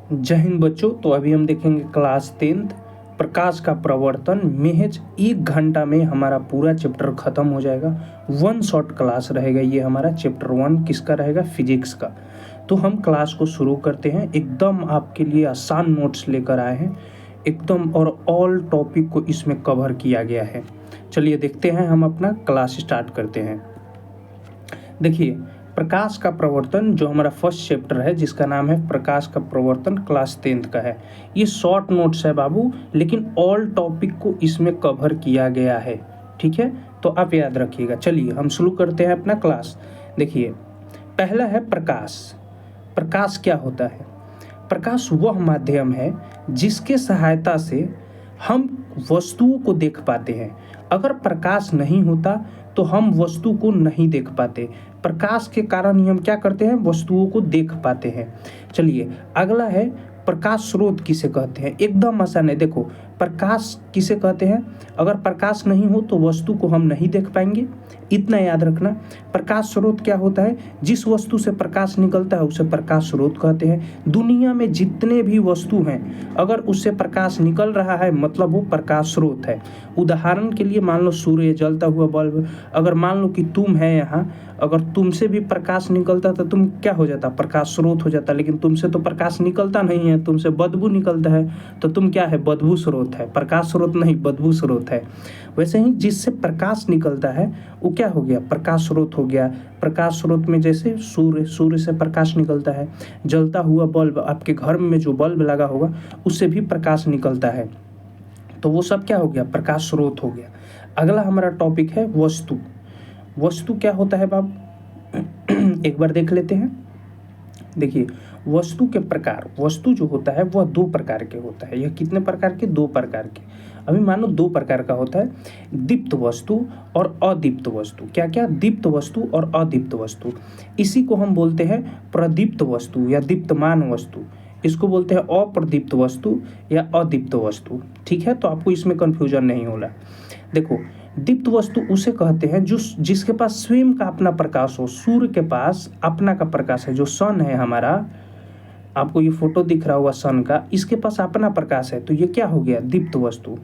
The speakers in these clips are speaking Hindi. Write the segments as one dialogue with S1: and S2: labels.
S1: जय हिंद बच्चों। तो अभी हम देखेंगे क्लास 10th प्रकाश का प्रवर्तन। महज 1 घंटा में हमारा पूरा चैप्टर खत्म हो जाएगा। वन शॉट क्लास रहेगा ये हमारा। चैप्टर 1 किसका रहेगा? फिजिक्स का। तो हम क्लास को शुरू करते हैं। एकदम आपके लिए आसान नोट्स लेकर आए हैं एकदम, और ऑल टॉपिक को इसमें कवर किया गया है। चलिए देखते हैं, हम अपना क्लास स्टार्ट करते हैं। देखिए, प्रकाश का प्रवर्तन जो हमारा फर्स्ट चैप्टर है, जिसका नाम है प्रकाश का प्रवर्तन, क्लास 10th का है। ये शॉर्ट नोट्स है बाबू, लेकिन ऑल टॉपिक को इसमें कवर किया गया है। ठीक है, तो आप याद रखिएगा। चलिए हम शुरू करते हैं अपना क्लास। देखिए, पहला है प्रकाश। प्रकाश क्या होता है? प्रकाश वह माध्यम है जिसके सहायता से हम वस्तुओं को देख पाते हैं। अगर प्रकाश नहीं होता तो हम वस्तु को नहीं देख पाते। प्रकाश के कारण ही हम क्या करते हैं? वस्तुओं को देख पाते हैं। चलिए अगला है प्रकाश स्रोत किसे कहते हैं? एकदम आसान है। देखो, प्रकाश किसे कहते हैं? अगर प्रकाश नहीं हो तो वस्तु को हम नहीं देख पाएंगे, इतना याद रखना। प्रकाश स्रोत क्या होता है? जिस वस्तु से प्रकाश निकलता है उसे प्रकाश स्रोत कहते हैं। दुनिया में जितने भी वस्तु हैं, अगर उससे प्रकाश निकल रहा है मतलब वो प्रकाश स्रोत है। उदाहरण के लिए मान लो सूर्य, जलता हुआ बल्ब। अगर मान लो कि तुम है यहाँ, अगर तुमसे भी प्रकाश निकलता तो तुम क्या हो जाता? प्रकाश स्रोत हो जाता। लेकिन तुमसे तो प्रकाश निकलता नहीं है, तुमसे बदबू निकलता है, तो तुम क्या है? बदबू स्रोत है। प्रकाश स्रोत नहीं, बदबू स्रोत है। वैसे ही जिससे प्रकाश निकलता है वो क्या हो गया? प्रकाश स्रोत हो गया। प्रकाश स्रोत में जैसे सूर्य से प्रकाश निकलता है। जलता हुआ बल्ब, आपके घर में जो बल्ब लगा होगा उससे भी प्रकाश निकलता है, तो वो सब क्या हो गया? प्रकाश स्रोत हो गया। अगला हमारा टॉपिक है वस्तु। वस्तु क्या होता है बाबू? एक बार देख लेते हैं। देखिए, वस्तु के प्रकार। वस्तु जो होता है वह 2 प्रकार के होता है। यह कितने प्रकार के? 2 प्रकार के। अभी मानो 2 प्रकार का होता है, दीप्त वस्तु और अदीप्त वस्तु। क्या क्या? दीप्त वस्तु और अदीप्त वस्तु। इसी को हम बोलते हैं प्रदीप्त वस्तु या दीप्तमान वस्तु। इसको बोलते हैं अप्रदीप्त वस्तु या अदीप्त वस्तु। ठीक है, तो आपको इसमें कंफ्यूजन नहीं होना। देखो, दीप्त वस्तु उसे कहते हैं जो जिसके पास स्वयं का अपना प्रकाश हो। सूर्य के पास अपना का प्रकाश है। जो सन है हमारा, आपको ये फोटो दिख रहा होगा सन का, इसके पास अपना प्रकाश है, तो ये क्या हो गया? दीप्त वस्तु।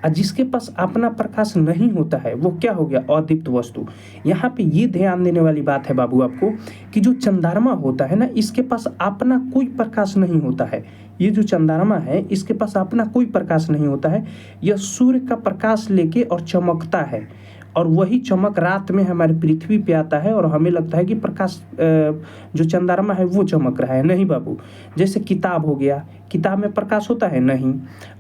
S1: और जिसके पास अपना प्रकाश नहीं होता है वो क्या हो गया? अदीप्त वस्तु। यहाँ पे ये ध्यान देने वाली बात है बाबू आपको, कि जो चंद्रमा होता है ना, इसके पास अपना कोई प्रकाश नहीं होता है। ये जो चंद्रमा है इसके पास अपना कोई प्रकाश नहीं होता है। यह सूर्य का प्रकाश लेके और चमकता है, और वही चमक रात में हमारी पृथ्वी पे आता है और हमें लगता है कि प्रकाश जो चंद्रमा है वो चमक रहा है। नहीं बाबू। जैसे किताब हो गया, किताब में प्रकाश होता है? नहीं।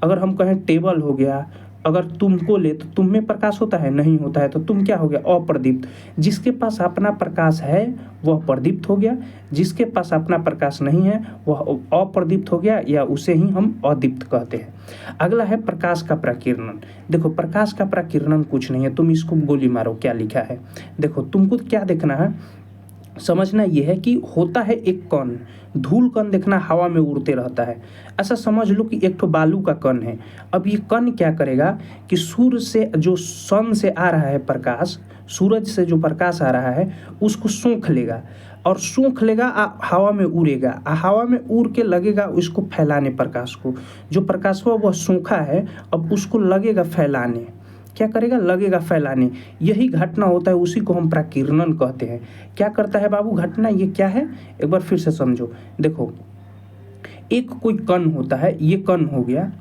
S1: अगर हम कहें टेबल हो गया, अगर तुमको ले तो तुम में प्रकाश होता है? नहीं होता है। तो तुम क्या हो गया? अप्रदीप्त। जिसके पास अपना प्रकाश है वह प्रदीप्त हो गया, जिसके पास अपना प्रकाश नहीं है वह अप्रदीप्त हो गया, या उसे ही हम अदीप्त कहते हैं। अगला है प्रकाश का प्रकीर्णन। देखो, प्रकाश का प्रकीर्णन कुछ नहीं है, तुम इसको गोली मारो क्या लिखा है। देखो, तुमको क्या देखना है, समझना यह है कि होता है एक कण, धूल कण देखना, हवा में उड़ते रहता है। ऐसा समझ लो कि एक ठो बालू का कण है। अब ये कण क्या करेगा कि सूर्य से, जो सन से आ रहा है प्रकाश, सूरज से जो प्रकाश आ रहा है उसको सोख लेगा, और सोख लेगा हवा में उड़ेगा। हवा में उड़ के लगेगा उसको फैलाने प्रकाश को। जो प्रकाश वह सोखा है, अब उसको लगेगा फैलाने। क्या करेगा? लगेगा फैलाने। यही घटना होता है, उसी को हम प्रकीर्णन कहते हैं। क्या करता है बाबू घटना? ये क्या है, एक बार फिर से समझो। देखो, एक कोई कण होता है, ये कण हो गया।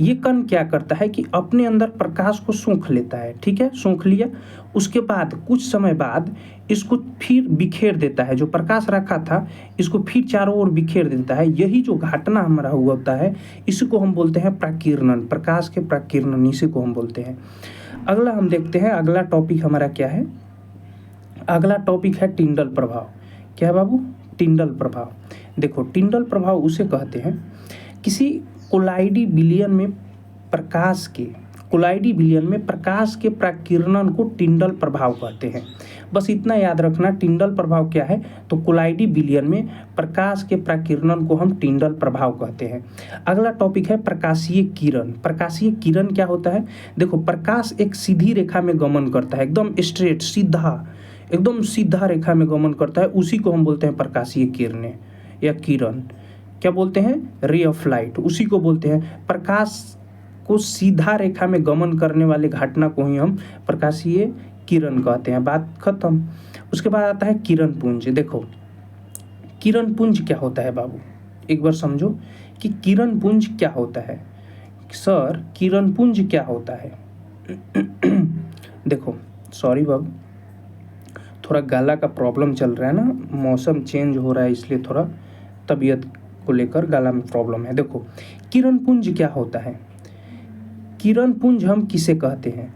S1: ये कण क्या करता है कि अपने अंदर प्रकाश को सोख लेता है। ठीक है, सोख लिया। उसके बाद कुछ समय बाद इसको फिर बिखेर देता है। जो प्रकाश रखा था इसको फिर चारों ओर बिखेर देता है। यही जो घटना हमारा हुआ होता है इसी को हम बोलते हैं प्रकीर्णन। प्रकाश के प्रकीर्णन इसी को हम बोलते हैं। अगला हम देखते हैं, अगला टॉपिक हमारा क्या है। अगला टॉपिक है टिंडल प्रभाव। क्या है बाबू? टिंडल प्रभाव। देखो, टिंडल प्रभाव उसे कहते हैं किसी कोलाइडी विलयन में प्रकाश के प्रकीर्णन को टिंडल प्रभाव कहते हैं। बस इतना याद रखना, टिंडल प्रभाव क्या है। तो कोलाइडी विलयन में प्रकाश के प्रकीर्णन को हम टिंडल प्रभाव कहते हैं। अगला टॉपिक है प्रकाशीय किरण। प्रकाशीय किरण क्या होता है? देखो, प्रकाश एक सीधी रेखा में गमन करता है, एकदम स्ट्रेट, सीधा, एकदम सीधा रेखा में गमन करता है, उसी को हम बोलते हैं प्रकाशीय किरणें या किरण। क्या बोलते हैं, रे ऑफ लाइट, उसी को बोलते हैं। प्रकाश को सीधा रेखा में गमन करने वाले घटना को ही हम प्रकाशीय किरण कहते हैं। बात खत्म। उसके बाद आता है किरण पुंज। देखो किरण पुंज क्या होता है बाबू, एक बार समझो कि किरण पुंज क्या होता है। सर किरण पुंज क्या होता है? देखो सॉरी बाबू, थोड़ा गला का प्रॉब्लम चल रहा है ना, मौसम चेंज हो रहा है इसलिए थोड़ा तबीयत को लेकर गला में प्रॉब्लम है। देखो किरण पुंज क्या होता है। किरण पुंज हम किसे कहते हैं?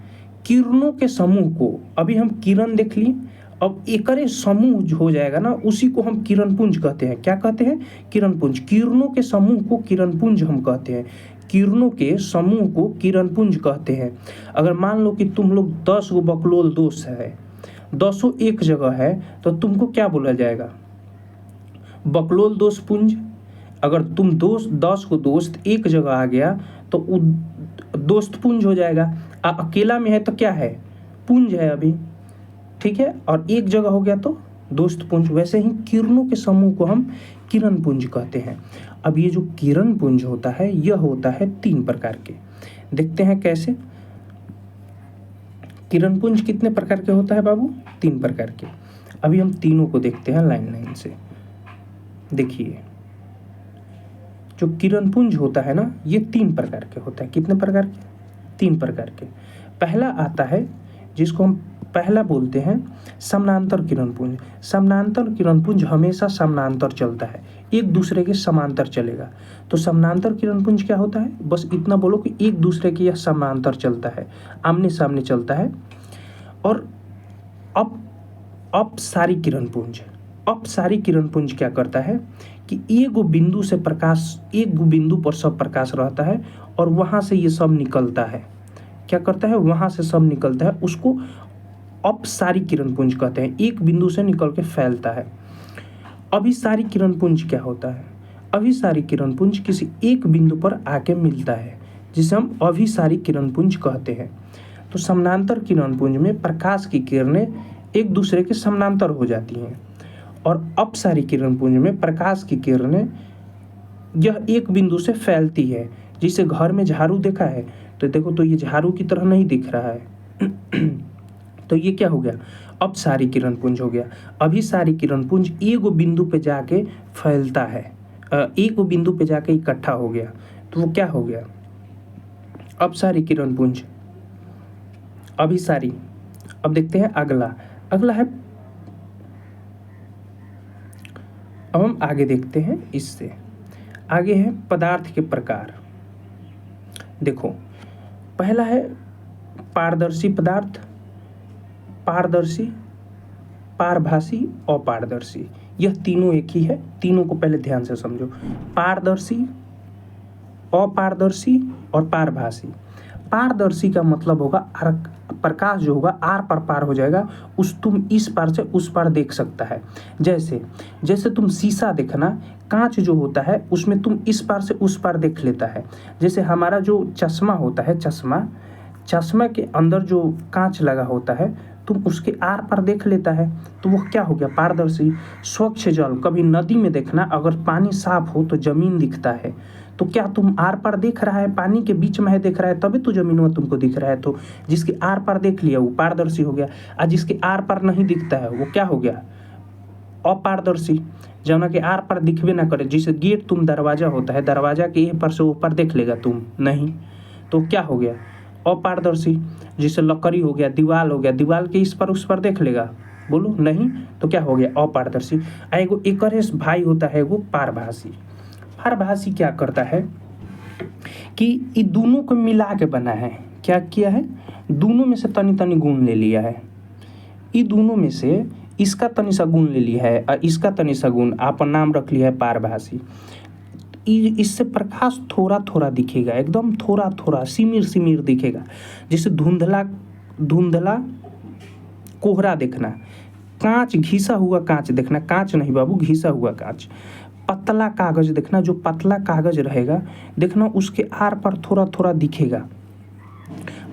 S1: किरणों के समूह को, अभी हम किरण देख ली, अब एकरे समूह हो जाएगा ना, उसी को हम किरण पुंज कहते हैं। क्या कहते हैं? किरण पुंज। किरणों के समूह को किरण पुंज हम कहते हैं। किरणों के समूह को किरण पुंज कहते हैं। अगर मान लो कि तुम लोग 10 गो बकलोल दोस्त है, 10 एक जगह है, तो तुमको क्या बोला जाएगा? बकलोल दोस्त पुंज। अगर तुम 10 को दोस्त एक जगह आ गया तो दोस्त पुंज हो जाएगा। अकेला में है तो क्या है? पुंज है अभी, ठीक है, और एक जगह हो गया तो दोस्त पुंज। वैसे ही किरणों के समूह को हम किरण पुंज कहते हैं। अब ये जो किरण पुंज होता है यह होता है 3 प्रकार के। देखते हैं कैसे। किरण पुंज कितने प्रकार के होता है बाबू? 3 प्रकार के। अभी हम तीनों को देखते हैं लाइन लाइन से। देखिए जो किरण पुंज होता है ना, ये 3 प्रकार के होता है। कितने प्रकार के? 3 प्रकार के। पहला आता है जिसको हम पहला बोलते हैं समानांतर किरण पुंज। समानांतर किरण पुंज हमेशा समानांतर चलता है, एक दूसरे के समांतर चलेगा। तो समानांतर किरण पुंज क्या होता है? बस इतना बोलो कि एक दूसरे के यह समांतर चलता है, आमने सामने चलता है। और अपसारी किरण पुंज। अपसारी किरण पुंज क्या करता है कि एक बिंदु से प्रकाश, एक बिंदु पर सब प्रकाश रहता है और वहां से ये सब निकलता है। क्या करता है? वहां से सब निकलता है, उसको अपसारी किरण पुंज कहते हैं। एक बिंदु से निकल के फैलता है। अभिसारी किरण पुंज क्या होता है? अभिसारी किरण पुंज किसी एक बिंदु पर आके मिलता है, जिसे हम अभिसारी किरण पुंज कहते हैं। तो समानांतर किरण पुंज में प्रकाश की किरणें एक दूसरे के समानांतर हो जाती हैं, और अपसारी किरण पुंज में प्रकाश की किरणें यह एक बिंदु से फैलती है। जिसे घर में झाड़ू देखा है तो देखो, तो ये झाड़ू की तरह नहीं दिख रहा है। तो ये क्या हो गया? अपसारी किरण पुंज हो गया। अभिसारी किरण पुंज एक बिंदु पे जाके फैलता है, एक बिंदु पे जाके इकट्ठा हो गया, तो वो क्या हो गया? अपसारी किरण पुंज। अभिसारी। अब देखते हैं अगला। अगला है, अब हम आगे देखते हैं, इससे आगे है पदार्थ के प्रकार। देखो पहला है पारदर्शी पदार्थ, पारदर्शी, पारभासी, अपारदर्शी। यह तीनों एक ही है, तीनों को पहले ध्यान से समझो। पारदर्शी, अपारदर्शी और पारभासी। पारदर्शी का मतलब होगा प्रकाश जो होगा आर पर पार हो जाएगा, तुम इस पार से उस पार देख सकता है। जैसे तुम शीशा देखना, कांच जो होता है उसमें तुम इस पार से उस पार देख लेता है। जैसे हमारा जो चश्मा होता है, चश्मा के अंदर जो कांच लगा होता है, तुम उसके आर पार देख लेता है, तो वो क्या हो गया? पारदर्शी। स्वच्छ जल, कभी नदी में देखना, अगर पानी साफ हो तो जमीन दिखता है, तो क्या तुम आर पार देख रहा है? पानी के बीच में है देख रहा है, तभी तो जमीन में तुमको दिख रहा है। तो जिसके आर पार देख लिया वो पारदर्शी हो गया, और जिसके आर पार नहीं दिखता है वो क्या हो गया? अपारदर्शी। जौना के आर पार दिखबे ना करे, जैसे गेट तुम दरवाजा होता है, दरवाजा के ये पर से वो पर देख लेगा तुम नहीं, तो क्या हो गया? अपारदर्शी। जैसे लकड़ी हो गया, दीवार हो गया, दीवार के इस पर उस पर देख लेगा, बोलो नहीं, तो क्या हो गया? अपारदर्शी। एगो एकरे भाई होता है वो पारभासी। पारभासी क्या करता है कि ये दोनों को मिला के बना है। क्या किया है? दोनों में से तनी तनी गुण ले लिया है। ये दोनों में से इसका तनी सा गुण ले लिया है और इसका तनी सा गुण, आपन नाम रख लिया है पारभासी। इससे प्रकाश थोड़ा थोड़ा दिखेगा, एकदम थोड़ा थोड़ा सिमिर सिमिर दिखेगा। जैसे धुंधला कोहरा देखना, कांच, घिसा हुआ कांच देखना, कांच नहीं बाबू, घिसा हुआ कांच। पतला कागज देखना, जो पतला कागज रहेगा देखना, उसके आर पर थोड़ा थोड़ा दिखेगा।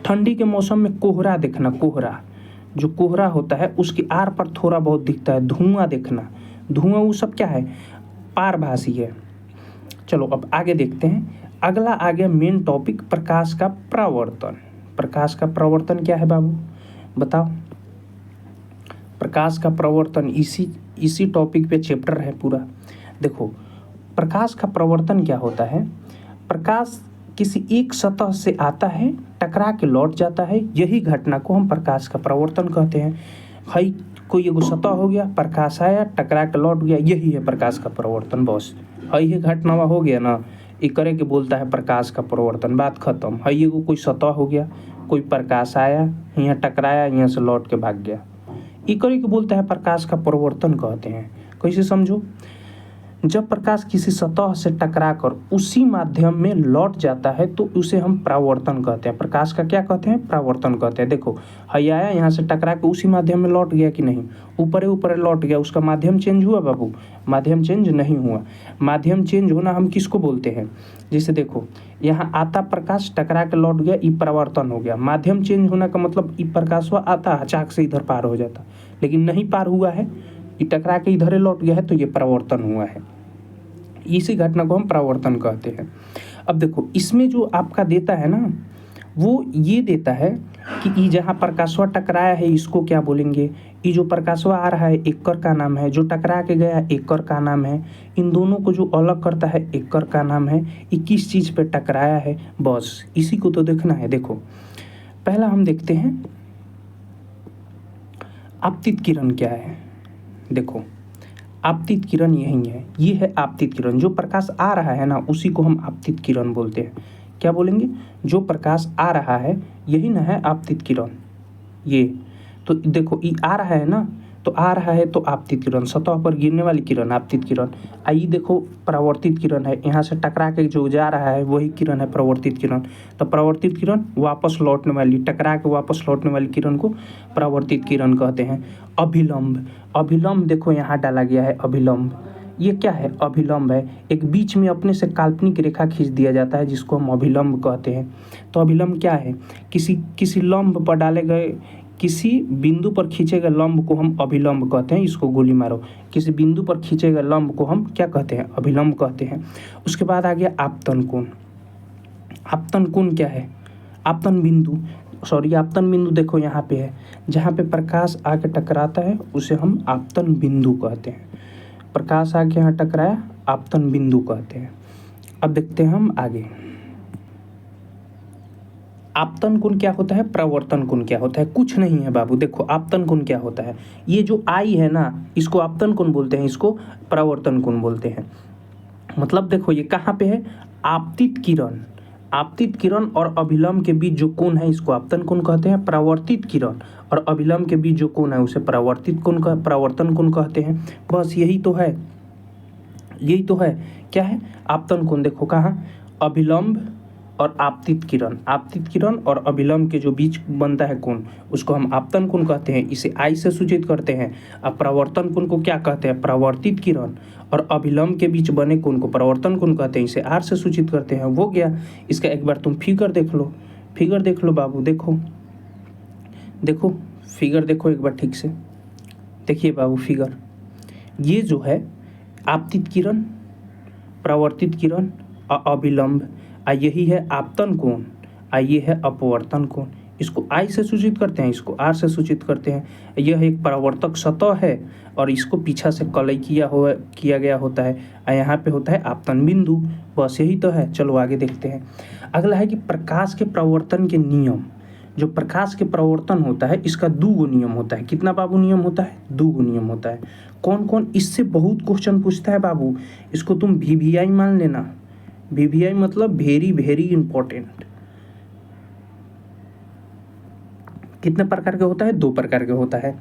S1: ठंडी के मौसम में कोहरा देखना, कोहरा, जो कोहरा होता है उसके आर पर थोड़ा बहुत दिखता है। धुआं देखना, धुआं वो सब क्या है? पारभासी है। चलो अब आगे देखते हैं। अगला आ गया मेन टॉपिक, प्रकाश का परावर्तन। प्रकाश का परावर्तन क्या है बाबू, बताओ। प्रकाश का परावर्तन इसी टॉपिक पे चैप्टर है पूरा। देखो प्रकाश का परावर्तन क्या होता है, प्रकाश किसी एक सतह से आता है, टकरा के लौट जाता है, यही घटना को हम प्रकाश का परावर्तन कहते हैं। भाई कोई एगो सतह हो गया, प्रकाश आया, टकरा के लौट गया, यही है प्रकाश का परावर्तन बॉस। हई है घटना हो गया ना, ये करे के बोलता है प्रकाश का परावर्तन, बात खत्म। हई एगो कोई सतह हो गया, कोई प्रकाश आया, यहाँ टकराया, यहाँ से लौट के भाग गया, ये करे के बोलता है प्रकाश का परावर्तन कहते हैं। कैसे समझो, जब प्रकाश किसी सतह से टकराकर उसी माध्यम में लौट जाता है तो उसे हम परावर्तन कहते हैं। प्रकाश का क्या कहते हैं, परावर्तन कहते हैं। देखो हई आया, यहाँ से टकरा के उसी माध्यम में लौट गया कि नहीं, ऊपर लौट गया, उसका माध्यम चेंज हुआ बाबू, माध्यम चेंज नहीं हुआ। माध्यम चेंज होना हम किसको बोलते हैं, जैसे देखो यहाँ आता प्रकाश, टकरा के लौट गया, ये परावर्तन हो गया। माध्यम चेंज होना का मतलब ये प्रकाश हुआ आता अचानक से इधर पार हो जाता, लेकिन नहीं पार हुआ है, ये टकरा के इधर लौट गया है, तो ये परावर्तन हुआ है। इसी घटना को हम परावर्तन कहते हैं। अब देखो इसमें जो आपका देता है ना, वो ये देता है कि ये जहाँ प्रकाशवा टकराया है इसको क्या बोलेंगे, ये जो प्रकाशवा आ रहा है एक्कर का नाम है, जो टकरा के गया एक्कर का नाम है, इन दोनों को जो अलग करता है एक्कर का नाम है। ये किस चीज़ पे टकराया है, बस इसी को तो देखना है। देखो पहला हम देखते हैं आपतित किरण क्या है। देखो आपतित किरण यही है, ये है आपतित किरण। जो प्रकाश आ रहा है ना उसी को हम आपतित किरण बोलते हैं। क्या बोलेंगे, जो प्रकाश आ रहा है यही ना है आपतित किरण। ये तो देखो ये आ रहा है ना, तो आ रहा है तो आपतित किरण, सतह पर गिरने वाली किरण आपतित किरण। आइए देखो परावर्तित किरण है, यहाँ से टकरा के जो जा रहा है वही किरण है परावर्तित किरण। तो परावर्तित किरण वापस लौटने वाली, टकरा के वापस लौटने वाली किरण को परावर्तित किरण कहते हैं। अभिलंब, अभिलंब देखो यहाँ डाला गया है अभिलंब। ये क्या है, अभिलंब है, एक बीच में अपने से काल्पनिक रेखा खींच दिया जाता है जिसको हम अभिलंब कहते हैं। तो अभिलंब क्या है, किसी लंब पर डाले गए, किसी बिंदु पर खींचे गए लंब को हम अभिलंब कहते हैं। इसको गोली मारो, किसी बिंदु पर खींचे गए लंब को हम क्या कहते हैं, अभिलंब कहते हैं। उसके बाद आ गया आपतन कोण। आपतन कोण क्या है, आपतन बिंदु, आपतन बिंदु देखो यहाँ पे है, जहाँ पे प्रकाश आके टकराता है उसे हम आपतन बिंदु कहते हैं। प्रकाश आके यहाँ टकराया, आपतन बिंदु कहते हैं। अब देखते हैं हम आगे, आपतन कोण क्या होता है, प्रवर्तन कोण क्या होता है। कुछ नहीं है बाबू, देखो आपतन कोण क्या होता है, ये जो आई है ना इसको आपतन कोण बोलते हैं, इसको प्रवर्तन कोण बोलते हैं। मतलब देखो ये कहाँ पे है, आपतित किरण, आपतित किरण और अभिलंब के बीच जो कोण है इसको आपतन कोण कहते हैं। परावर्तित किरण और अभिलंब के बीच जो कोण है उसे परावर्तित कोण का परावर्तन कोण कहते हैं। बस यही तो है, यही तो है। क्या है, आपतन कोण। देखो कहाँ, अभिलंब और आपतित किरण, आपतित किरण और अभिलंब के जो बीच बनता है कोण उसको हम आपतन कोण कहते हैं, इसे आई से सूचित करते हैं। अब परावर्तन कोण को क्या कहते हैं, परावर्तित किरण और अभिलंब के बीच बने कोण को परावर्तन कोण कहते हैं, इसे आर से सूचित करते हैं। वो गया। इसका एक बार तुम फिगर देख लो, फिगर देख लो बाबू, देखो देखो फिगर देखो एक बार ठीक से देखिए बाबू फिगर। ये जो है आपतित किरण, परावर्तित किरण और अभिलंब, यही है आपतन कोण, ये है अपवर्तन कोण। इसको आई से सूचित करते हैं, इसको आर से सूचित करते हैं। यह एक परावर्तक सतह है और इसको पीछा से कलई किया गया होता है, यहाँ पे होता है आपतन बिंदु। बस यही तो है। चलो आगे देखते हैं। अगला है कि प्रकाश के प्रवर्तन के नियम। जो प्रकाश के प्रवर्तन होता है इसका 2 नियम होता है। कितना बाबू नियम होता है, 2 नियम होता है। कौन कौन, इससे बहुत क्वेश्चन पूछता है बाबू, इसको तुम VVI मान लेना। VVI मतलब वेरी वेरी इंपॉर्टेंट। कितने प्रकार के होता है, 2 प्रकार के होता है।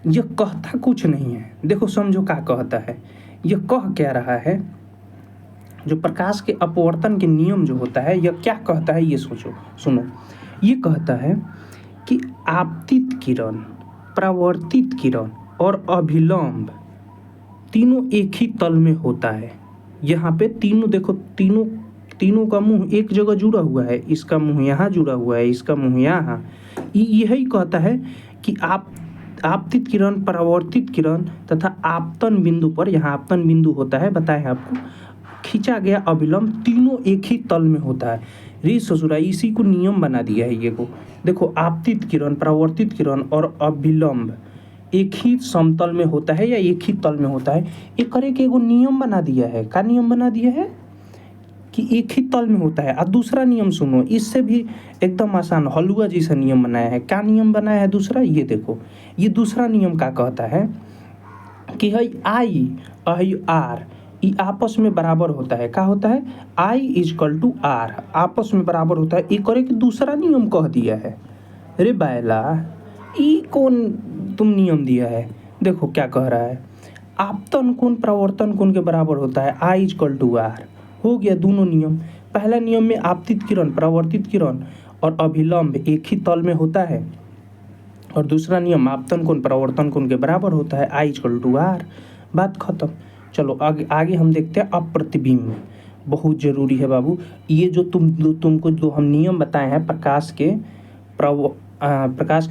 S1: यह कहता कुछ नहीं है, देखो समझो क्या कहता है। यह कह क्या रहा है, जो प्रकाश के अपवर्तन के नियम जो होता है यह क्या कहता है, ये सोचो सुनो। ये कहता है कि आपतित किरण, परावर्तित किरण और अभिलंब तीनों एक ही तल में होता है। यहाँ पे तीनों देखो, तीनों का मुंह एक जगह जुड़ा हुआ है, इसका मुंह यहाँ जुड़ा हुआ है, इसका मुंह यहाँ। यही कहता है कि आपतित किरण, परावर्तित किरण तथा आपतन बिंदु पर, यहाँ आपतन बिंदु होता है, बताए आपको खींचा गया अभिलंब तीनों एक ही तल में होता है। रे ससुरा, इसी को नियम बना दिया है ये को। देखो आपतित किरण, परावर्तित किरण और अभिलंब एक ही समतल में होता है या एक ही तल में होता है, ये करे के एगो नियम बना दिया है। का नियम बना दिया है कि एक ही तल में होता है। और दूसरा नियम सुनो, इससे भी एकदम आसान हलुआ जैसा नियम बनाया है। क्या नियम बनाया है दूसरा, ये देखो। ये दूसरा नियम क्या कहता है कि है आई आई आर, ये आपस में बराबर होता है। क्या होता है, आई इजकल टू आर, आपस में बराबर होता है। ये करे कि दूसरा नियम कह दिया है। अरे बैला, ये कौन तुम नियम दिया है? देखो क्या कह रहा है, आपतन कोण प्रवर्तन कोण के बराबर होता है, आई इजकल टू आर। हो गया दोनों नियम। पहला नियम में आपतित किरण, परावर्तित किरण और अभिलंब एक ही तल में होता है, और दूसरा नियम आपतन कोण परावर्तन कोण के बराबर होता है, आई इजकल टू आर। बात खत्म। चलो आगे हम देखते हैं अप्रतिबिंब। बहुत जरूरी है बाबू। ये जो तुमको जो हम नियम बताए हैं प्रकाश के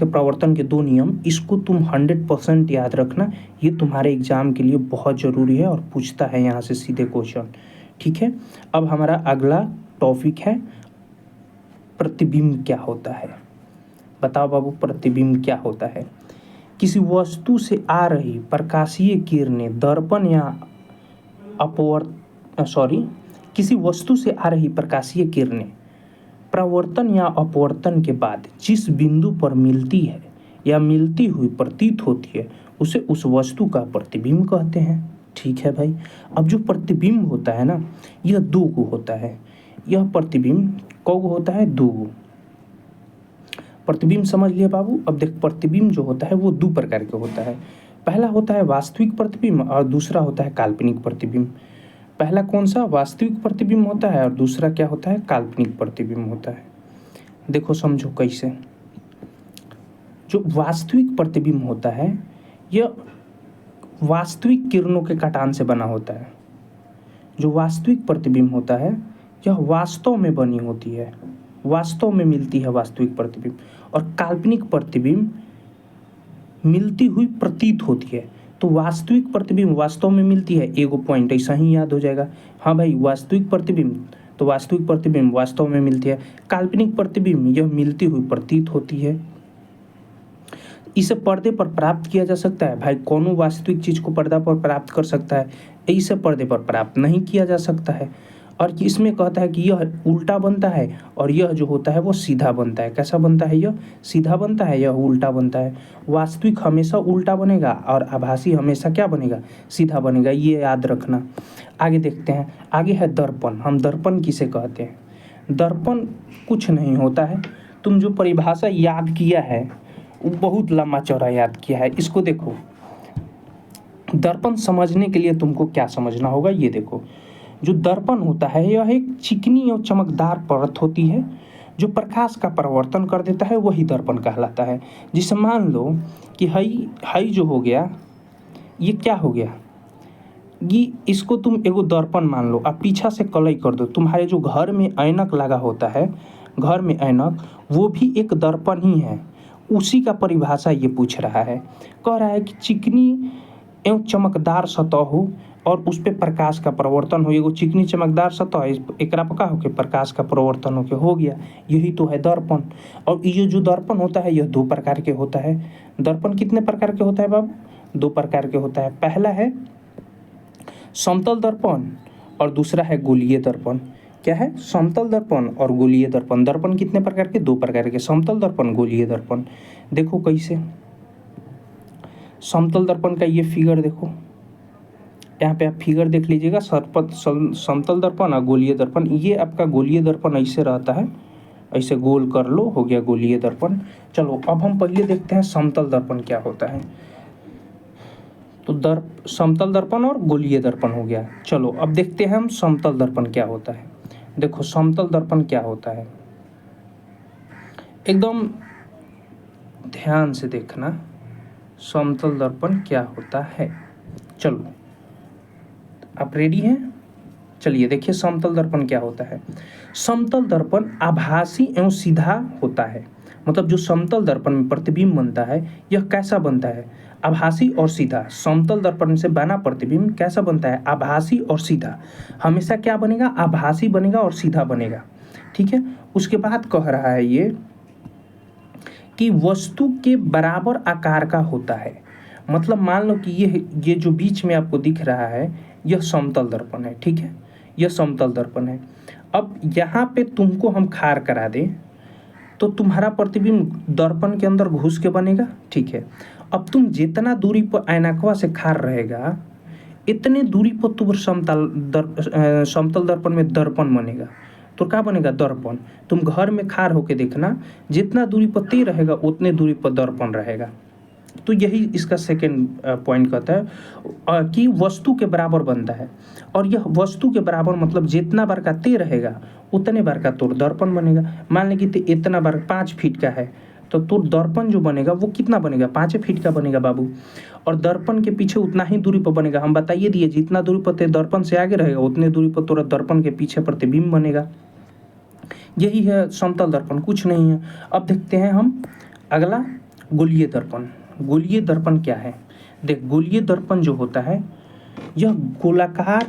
S1: प्रवर्तन के दो नियम, इसको तुम 100% याद रखना। ये तुम्हारे एग्जाम के लिए बहुत ज़रूरी है और पूछता है यहाँ से सीधे क्वेश्चन। ठीक है, अब हमारा अगला टॉपिक है प्रतिबिंब क्या होता है। बताओ बाबू, प्रतिबिंब क्या होता है? किसी वस्तु से आ रही प्रकाशीय किरणें दर्पण या किसी वस्तु से आ रही प्रकाशीय किरणें प्रवर्तन या अपवर्तन के बाद जिस बिंदु पर मिलती है या मिलती हुई प्रतीत होती है, उसे उस वस्तु का प्रतिबिंब कहते हैं। ठीक है भाई। अब जो प्रतिबिंब होता है ना, यह दो गो होता है। यह प्रतिबिंब कौ होता है, दो गो। प्रतिबिंब समझ लिया बाबू। अब देख, प्रतिबिंब जो होता है वो दो प्रकार के होता है। पहला होता है वास्तविक प्रतिबिंब और दूसरा होता है काल्पनिक प्रतिबिंब। पहला कौन सा, वास्तविक प्रतिबिंब होता है, और दूसरा क्या होता है, काल्पनिक प्रतिबिंब होता है। देखो समझो कैसे। जो वास्तविक प्रतिबिंब होता है यह वास्तविक किरणों के कटान से बना होता है। जो वास्तविक प्रतिबिंब होता है यह वास्तव में बनी होती है, वास्तव में मिलती है वास्तविक प्रतिबिंब। और काल्पनिक प्रतिबिंब मिलती हुई प्रतीत होती है। तो वास्तविक प्रतिबिंब वास्तव में मिलती है, एगो पॉइंट ऐसा ही याद हो जाएगा। हाँ भाई, वास्तविक प्रतिबिंब तो वास्तविक प्रतिबिंब वास्तव में मिलती है। काल्पनिक प्रतिबिंब यह मिलती हुई प्रतीत होती है। इसे पर्दे पर प्राप्त किया जा सकता है। भाई कौन वास्तविक चीज को पर्दा पर प्राप्त कर सकता है, इसे पर्दे पर प्राप्त नहीं किया जा सकता है। और इसमें कहता है कि यह उल्टा बनता है और यह जो होता है वो सीधा बनता है। कैसा बनता है, यह सीधा बनता है, यह उल्टा बनता है। वास्तविक हमेशा उल्टा बनेगा और आभासी हमेशा क्या बनेगा, सीधा बनेगा। ये याद रखना। आगे देखते हैं। आगे है दर्पण। हम दर्पण किसे कहते हैं? दर्पण कुछ नहीं होता है। तुम जो परिभाषा याद किया है वो बहुत लंबा चौड़ा याद किया है। इसको देखो, दर्पण समझने के लिए तुमको क्या समझना होगा, ये देखो। जो दर्पण होता है यह एक चिकनी और चमकदार परत होती है जो प्रकाश का परावर्तन कर देता है, वही दर्पण कहलाता है। जिसे मान लो कि हई जो हो गया, ये क्या हो गया, ये इसको तुम एगो दर्पण मान लो। अब पीछा से कलई कर दो। तुम्हारे जो घर में ऐनक लगा होता है, घर में ऐनक, वो भी एक दर्पण ही है। उसी का परिभाषा ये पूछ रहा है। कह रहा है कि चिकनी एवं चमकदार सतह हो और उस पर प्रकाश का परिवर्तन हो। एगो चिकनी चमकदार सतह, एकरा पर का होके प्रकाश का परिवर्तन होके हो गया, यही तो है दर्पण। और ये जो दर्पण होता है यह दो प्रकार के होता है। दर्पण कितने प्रकार के होता है बाबू? दो प्रकार के होता है। पहला है समतल दर्पण और दूसरा है गोलीय दर्पण। क्या है? समतल दर्पण और गोलीय दर्पण। दर्पण कितने प्रकार के? दो प्रकार के, समतल दर्पण, गोलीय दर्पण। देखो कैसे। समतल दर्पण का ये फिगर देखो, यहाँ पे आप फिगर देख लीजिएगा। समतल दर्पण और गोलीय दर्पण। ये आपका गोलीय दर्पण ऐसे रहता है, ऐसे गोल कर लो, हो गया गोलीय दर्पण। चलो अब हम पहले देखते हैं समतल दर्पण क्या होता है। तो समतल दर्पण और गोलीय दर्पण हो गया। चलो अब देखते हैं हम समतल दर्पण क्या होता है। देखो समतल दर्पण क्या होता है, एकदम ध्यान से देखना। समतल दर्पण क्या होता है, चलो आप रेडी हैं? चलिए देखिए समतल दर्पण क्या होता है। समतल दर्पण आभासी एवं सीधा होता है। मतलब जो समतल दर्पण में प्रतिबिंब बनता है यह कैसा बनता है, आभासी और सीधा। समतल दर्पण से बना प्रतिबिंब कैसा बनता है, आभासी और सीधा। हमेशा क्या बनेगा, आभासी बनेगा और सीधा बनेगा, ठीक है। उसके बाद कह रहा है ये कि वस्तु के बराबर आकार का होता है। मतलब मान लो कि ये जो बीच में आपको दिख रहा है यह समतल दर्पण है, ठीक है, यह समतल दर्पण है। अब यहाँ पे तुमको हम खार करा दें तो तुम्हारा प्रतिबिंब दर्पण के अंदर घुस के बनेगा, ठीक है। अब तुम जितना दूरी पर ऐनकवा से खार रहेगा इतने दूरी पर तुम समतल दर्पण में दर्पण बनेगा। तो क्या बनेगा, दर्पण। तुम घर में खार होके देखना, जितना दूरी पर ते रहेगा उतने दूरी पर दर्पण रहेगा। तो यही इसका सेकेंड पॉइंट कहता है कि वस्तु के बराबर बनता है। और यह वस्तु के बराबर मतलब जितना बार का ते रहेगा उतने बार का तोर दर्पण बनेगा। मान लें कि ते इतना बार 5 फीट का है तो तोर दर्पण जो बनेगा वो कितना बनेगा, 5 फीट का बनेगा बाबू। और दर्पण के पीछे उतना ही दूरी पर बनेगा। हम बताइए दिए जितना दूरी पर ते दर्पण से आगे रहेगा उतने दूरी पर तोरा दर्पण के पीछे प्रतिबिंब बनेगा। यही है समतल दर्पण, कुछ नहीं है। अब देखते हैं हम अगला, गोलीय दर्पण। गोलीय दर्पण क्या है, देख गोलीय दर्पण जो होता है यह गोलाकार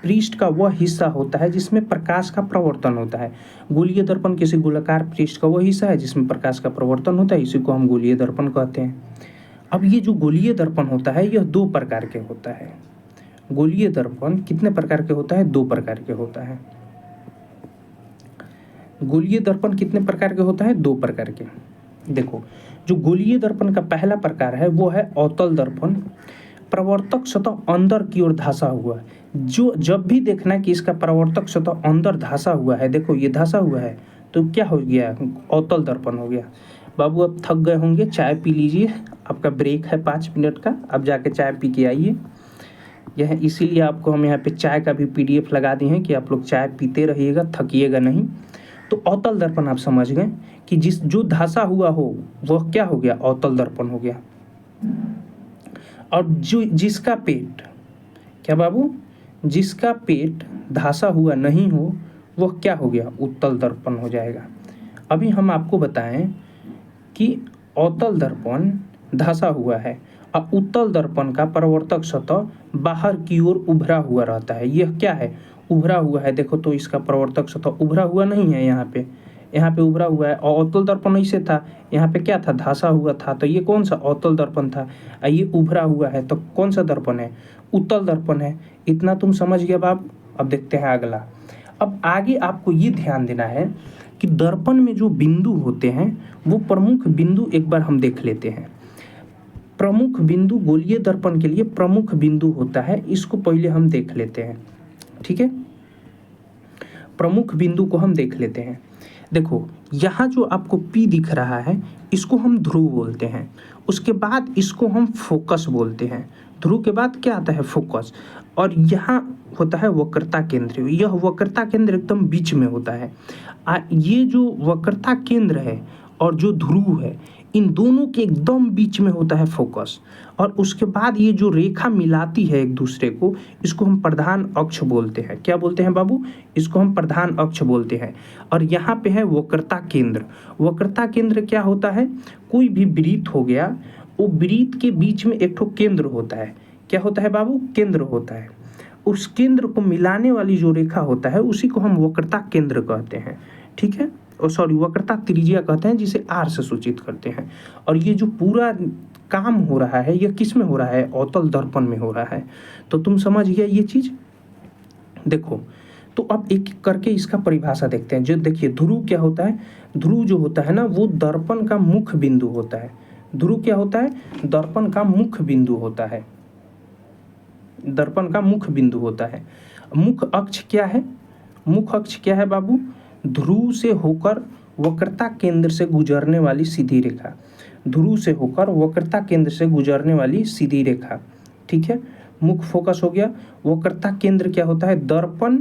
S1: पृष्ठ का वह हिस्सा होता है जिसमें प्रकाश का प्रवर्तन होता है। गोलीय दर्पण किसी गोलाकार पृष्ठ का वह हिस्सा है जिसमें प्रकाश का प्रवर्तन होता है, इसी को हम गोलीय दर्पण कहते हैं। अब ये जो गोलीय दर्पण होता है यह 2 प्रकार के होता है। गोलीय दर्पण कितने प्रकार के होता है, 2 प्रकार के होता है। गोलीय दर्पण कितने प्रकार के होता है, 2 प्रकार के। देखो जो गोलीय दर्पण का पहला प्रकार है वो है अवतल दर्पण। प्रवर्तक सतह अंदर की ओर धंसा हुआ है। जो जब भी देखना कि इसका प्रवर्तक सतह अंदर धंसा हुआ है, देखो ये धंसा हुआ है तो क्या हो गया, अवतल दर्पण हो गया। बाबू अब थक गए होंगे, चाय पी लीजिए, आपका ब्रेक है 5 मिनट का, अब जाके चाय पी के आइए। यह इसीलिए आपको हम यहाँ पे चाय का भी PDF लगा दिए हैं कि आप लोग चाय पीते रहिएगा, थकिएगा नहीं। तो अवतल दर्पण आप समझ गए कि जो धंसा हुआ हो वह क्या हो गया, अवतल दर्पण हो गया। और जो जिसका पेट, क्या बाबू, जिसका पेट धंसा हुआ नहीं हो वह क्या हो गया, उत्तल दर्पण हो जाएगा। अभी हम आपको बताएं कि अवतल दर्पण धंसा हुआ है और उत्तल दर्पण का परावर्तक सतह बाहर की ओर उभरा हुआ रहता है। यह क्या है, उभरा हुआ है। देखो तो इसका परावर्तक सतह उभरा हुआ नहीं है, यहाँ पे उभरा हुआ है। और अवतल दर्पण ऐसे था, यहाँ पे क्या था, धंसा हुआ था। तो ये कौन सा अवतल दर्पण था, ये उभरा हुआ है, तो कौन सा दर्पण है, उत्तल दर्पण है। इतना तुम समझ गया बाब। अब देखते हैं अगला। अब आगे आपको ये ध्यान देना है कि दर्पण में जो बिंदु होते हैं वो प्रमुख बिंदु एक बार हम देख लेते हैं। प्रमुख बिंदु गोलीय दर्पण के लिए प्रमुख बिंदु होता है, इसको पहले हम देख लेते हैं, ठीक है। प्रमुख बिंदु को हम देख लेते हैं। देखो यहाँ जो आपको P दिख रहा है इसको हम ध्रुव बोलते हैं। उसके बाद इसको हम फोकस बोलते हैं। ध्रुव के बाद क्या आता है, फोकस। और यहाँ होता है वक्रता केंद्र। यह वक्रता केंद्र एकदम बीच में होता है। ये जो वक्रता केंद्र है और जो ध्रुव है इन दोनों के एकदम बीच में होता है फोकस। और उसके बाद ये जो रेखा मिलाती है एक दूसरे को, इसको हम प्रधान अक्ष बोलते हैं। क्या बोलते हैं बाबू, इसको हम प्रधान अक्ष बोलते हैं। और यहाँ पे है वक्रता केंद्र। वक्रता केंद्र क्या होता है, कोई भी वृत्त हो गया, वो वृत्त के बीच में एक ठो केंद्र होता है। क्या होता है बाबू, केंद्र होता है। उस केंद्र को मिलाने वाली जो रेखा होता है उसी को हम वक्रता केंद्र कहते हैं, ठीक है। और सॉरी, वक्रता त्रिज्या कहते हैं, जिसे R से सूचित करते हैं। और ये जो पूरा काम हो रहा है यह किस में हो रहा है, अवतल दर्पण में हो रहा है। तो तुम समझ गया ये चीज। देखो तो अब एक एक करके इसका परिभाषा देखते हैं। जो देखिए ध्रुव क्या होता है, ध्रुव जो होता है ना वो दर्पण का मुख्य बिंदु होता है। ध्रुव क्या होता है, दर्पण का मुख्य बिंदु होता है। दर्पण का मुख्य बिंदु होता है। मुख्य अक्ष क्या है, मुख्य अक्ष क्या है बाबू, ध्रुव से होकर वक्रता केंद्र से गुजरने वाली सीधी रेखा। ध्रुव से होकर वक्रता केंद्र से गुजरने वाली सीधी रेखा, ठीक है। मुख्य फोकस हो गया। वक्रता केंद्र क्या होता है, दर्पण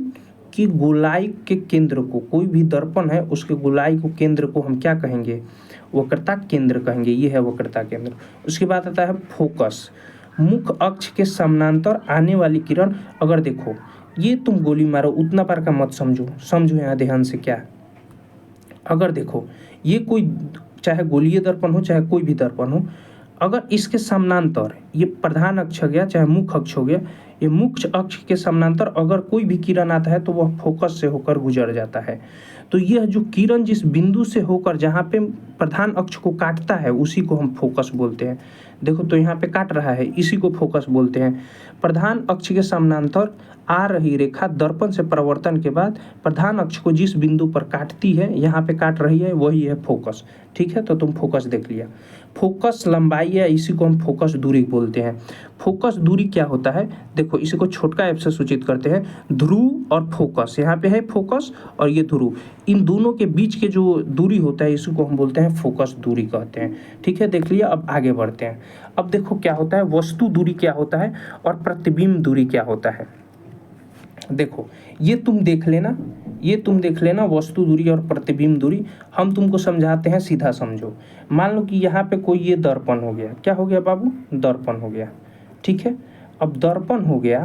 S1: की गोलाई के केंद्र को, कोई भी दर्पण है उसके गोलाई को केंद्र को हम क्या कहेंगे, वक्रता केंद्र कहेंगे। ये है वक्रता केंद्र। उसके बाद आता है फोकस। मुख्य अक्ष के समानांतर आने वाली किरण। अगर देखो ये तुम गोली मारो उतना बार का मत समझो, समझो यहाँ ध्यान से क्या। अगर देखो ये कोई चाहे गोलीय दर्पण हो चाहे कोई भी दर्पण हो, अगर इसके समानांतर ये प्रधान अक्ष हो गया चाहे मुख्य अक्ष हो गया, ये मुख्य अक्ष के समानांतर अगर कोई भी किरण आता है तो वह फोकस से होकर गुजर जाता है। तो यह जो किरण जिस बिंदु से होकर जहाँ पे प्रधान अक्ष को काटता है उसी को हम फोकस बोलते हैं। देखो तो यहाँ पे काट रहा है, इसी को फोकस बोलते हैं। प्रधान अक्ष के समानांतर आ रही रेखा दर्पण से परावर्तन के बाद प्रधान अक्ष को जिस बिंदु पर काटती है, यहाँ पे काट रही है, वही है फोकस। ठीक है, तो तुम फोकस देख लिया। फोकस लंबाई है, इसी को हम फोकस दूरी बोलते हैं। फोकस दूरी क्या होता है, देखो इसी को छोटका एफ से सूचित करते हैं, ध्रुव और फोकस। यहाँ पे है फोकस और ये ध्रुव, इन दोनों के बीच के जो दूरी होता है इसी को हम बोलते हैं फोकस दूरी कहते हैं। ठीक है, देख लिया। अब आगे बढ़ते हैं। अब देखो क्या होता है, वस्तु दूरी क्या होता है और प्रतिबिंब दूरी क्या होता है। देखो ये तुम देख लेना, वस्तु दूरी और प्रतिबिंब दूरी। हम तुमको समझाते हैं, सीधा समझो। मान लो कि यहाँ पे कोई ये दर्पण हो गया, क्या हो गया बाबू, दर्पण हो गया। ठीक है, अब दर्पण हो गया,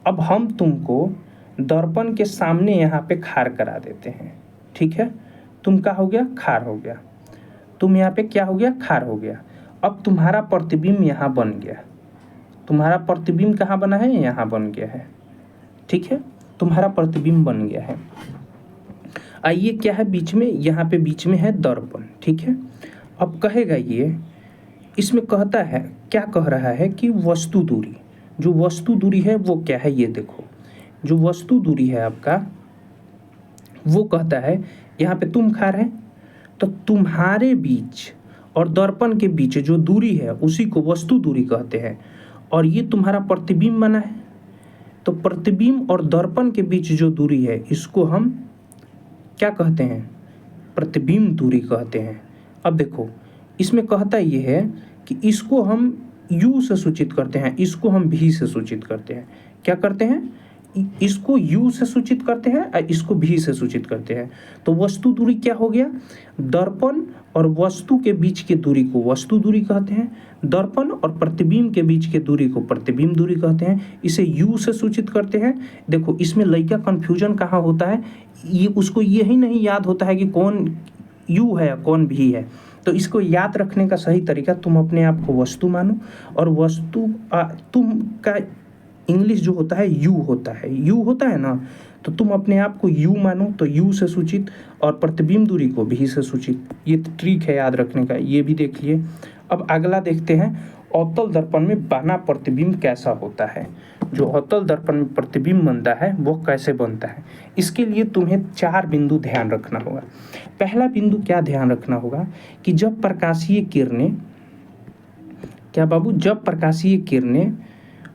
S1: अब हम तुमको दर्पण के सामने यहाँ पे खाड़ करा देते हैं। ठीक है, तुम क्या हो गया, खाड़ हो गया। तुम यहाँ पे क्या हो गया, खाड़ हो गया। अब तुम्हारा प्रतिबिंब यहाँ बन गया। तुम्हारा प्रतिबिंब कहाँ बना है, यहाँ बन गया है। ठीक है, तुम्हारा प्रतिबिंब बन गया है। आइए क्या है बीच में, यहाँ पे बीच में है दर्पण। ठीक है, अब कहेगा ये, इसमें कहता है, क्या कह रहा है कि वस्तु दूरी, जो वस्तु दूरी है वो क्या है, ये देखो। जो वस्तु दूरी है आपका, वो कहता है यहाँ पे तुम खा रहे तो तुम्हारे बीच और दर्पण के बीच जो दूरी है उसी को वस्तु दूरी कहते हैं। और ये तुम्हारा प्रतिबिंब बना है, तो प्रतिबिंब और दर्पण के बीच जो दूरी है इसको हम क्या कहते हैं, प्रतिबिंब दूरी कहते हैं। अब देखो इसमें कहता ये है कि इसको हम u से सूचित करते हैं, इसको हम v से सूचित करते हैं। क्या करते हैं, इसको u से सूचित करते हैं और इसको v से सूचित करते हैं। तो वस्तु दूरी क्या हो गया, दर्पण और वस्तु के बीच की दूरी को वस्तु दूरी कहते हैं, दर्पण और प्रतिबिंब के बीच की दूरी को प्रतिबिंब दूरी कहते हैं। इसे u से सूचित करते हैं। देखो इसमें लइका कन्फ्यूजन कहाँ होता है, ये उसको यही नहीं याद होता है कि कौन u है कौन v है। तो इसको याद रखने का सही तरीका, तुम अपने आप को वस्तु मानो और वस्तु तुम का इंग्लिश जो होता है यू होता है, यू होता है ना, तो तुम अपने आप को यू मानो, तो यू से सूचित और प्रतिबिंब दूरी को भी से सूचित। ये ट्रिक है याद रखने का, ये भी देख लिए। अब अगला देखते हैं, अवतल दर्पण में बना प्रतिबिंब कैसा होता है। जो अवतल दर्पण में प्रतिबिंब बनता है वो कैसे बनता है, इसके लिए तुम्हें 4 बिंदु ध्यान रखना होगा। पहला बिंदु क्या ध्यान रखना होगा कि जब प्रकाशीय किरणें, क्या बाबू, जब प्रकाशीय किरणें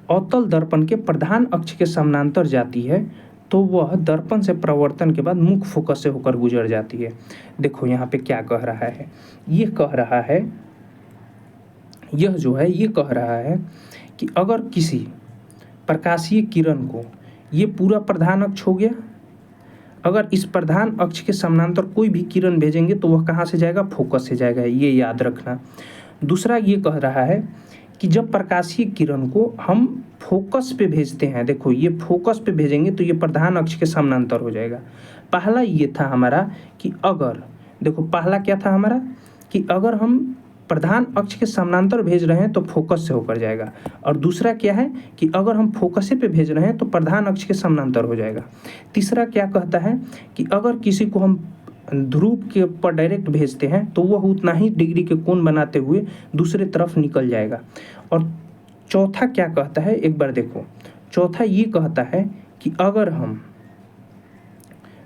S1: अवतल दर्पण के प्रधान अक्ष के समानांतर जाती है तो वह दर्पण से परावर्तन के बाद मुख्य फोकस से होकर गुजर जाती है। देखो यहाँ पे क्या कह रहा है, ये कह रहा है, यह जो है ये कह रहा है कि अगर किसी प्रकाशीय किरण को, ये पूरा प्रधान अक्ष हो गया, अगर इस प्रधान अक्ष के समानांतर कोई भी किरण भेजेंगे तो वह कहाँ से जाएगा, फोकस से जाएगा, ये याद रखना। दूसरा ये कह रहा है कि जब प्रकाशीय किरण को हम फोकस पे भेजते हैं, देखो ये फोकस पे भेजेंगे तो ये प्रधान अक्ष के समानांतर हो जाएगा। पहला ये था हमारा कि अगर, देखो पहला क्या था हमारा कि अगर हम प्रधान अक्ष के समानांतर भेज रहे हैं तो फोकस से होकर जाएगा, और दूसरा क्या है कि अगर हम फोकस पे भेज रहे हैं तो प्रधान अक्ष के समानांतर हो जाएगा। तीसरा क्या कहता है कि अगर किसी को हम ध्रुव के पर डायरेक्ट भेजते हैं तो वह उतना ही डिग्री के कोण बनाते हुए दूसरे तरफ निकल जाएगा। और चौथा क्या कहता है, एक बार देखो, चौथा ये कहता है कि अगर हम,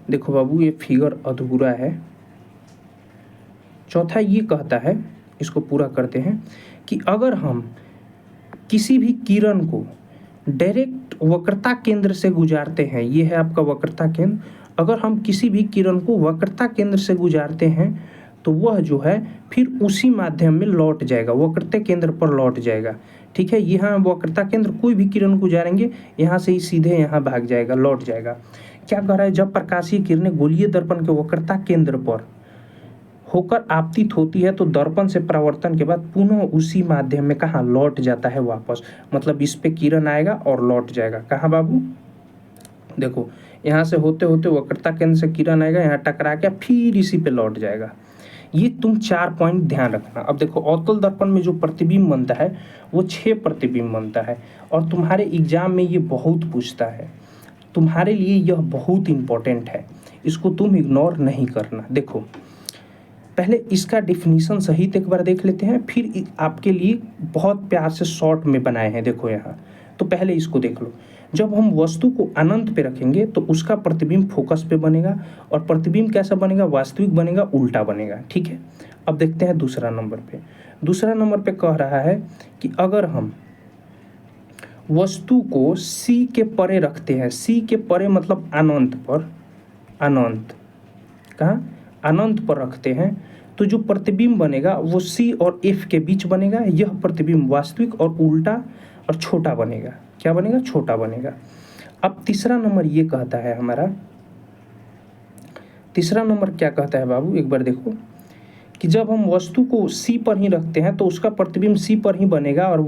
S1: देखो बाबू ये फिगर अधूरा है, चौथा ये कहता है, इसको पूरा करते हैं, कि अगर हम किसी भी किरण को डायरेक्ट वक्रता केंद्र से गुजारते हैं, ये है आपका वक्रता केंद्र, अगर हम किसी भी किरण को वक्रता केंद्र से गुजारते हैं तो वह जो है फिर उसी माध्यम में लौट जाएगा, वक्रता केंद्र पर लौट जाएगा। ठीक है, यहाँ वक्रता केंद्र कोई भी किरण गुजारेंगे यहाँ से ही सीधे यहाँ भाग जाएगा, लौट जाएगा। क्या कह रहा है, जब प्रकाशीय किरणें गोलीय दर्पण के वक्रता केंद्र पर होकर आपतित होती है तो दर्पण से परावर्तन के बाद पुनः उसी माध्यम में कहाँ लौट जाता है वापस, मतलब इस पे किरण आएगा और लौट जाएगा। कहाँ बाबू, देखो यहाँ से होते होते वक्रता केंद्र से किरण आएगा, यहाँ टकरा के फिर इसी पे लौट जाएगा। ये तुम 4 पॉइंट ध्यान रखना। अब देखो अवतल दर्पण में जो प्रतिबिंब बनता है वो 6 प्रतिबिंब बनता है और तुम्हारे एग्जाम में ये बहुत पूछता है, तुम्हारे लिए यह बहुत इंपॉर्टेंट है, इसको तुम इग्नोर नहीं करना। देखो पहले इसका डिफिनीशन सहित एक बार देख लेते हैं, फिर आपके लिए बहुत प्यार से शॉर्ट में बनाए हैं। देखो यहाँ तो पहले इसको देख लो। जब हम वस्तु को अनंत पे रखेंगे तो उसका प्रतिबिंब फोकस पे बनेगा और प्रतिबिंब कैसा बनेगा, वास्तविक बनेगा, उल्टा बनेगा। ठीक है, अब देखते हैं दूसरा नंबर पे। दूसरा नंबर पे कह रहा है कि अगर हम वस्तु को सी के परे रखते हैं, सी के परे मतलब अनंत पर, अनंत कहाँ, अनंत पर रखते हैं, तो जो प्रतिबिंब बनेगा वो सी और एफ के बीच बनेगा। यह प्रतिबिंब वास्तविक और उल्टा और छोटा बनेगा। क्या बनेगा, छोटा बनेगा। अब तीसरा नंबर ये कहता है हमारा, तीसरा नंबर क्या कहता है बाबू, एक बार देखो कि जब हम वस्तु को सी पर ही रखते हैं तो उसका प्रतिबिंब सी पर ही बनेगा और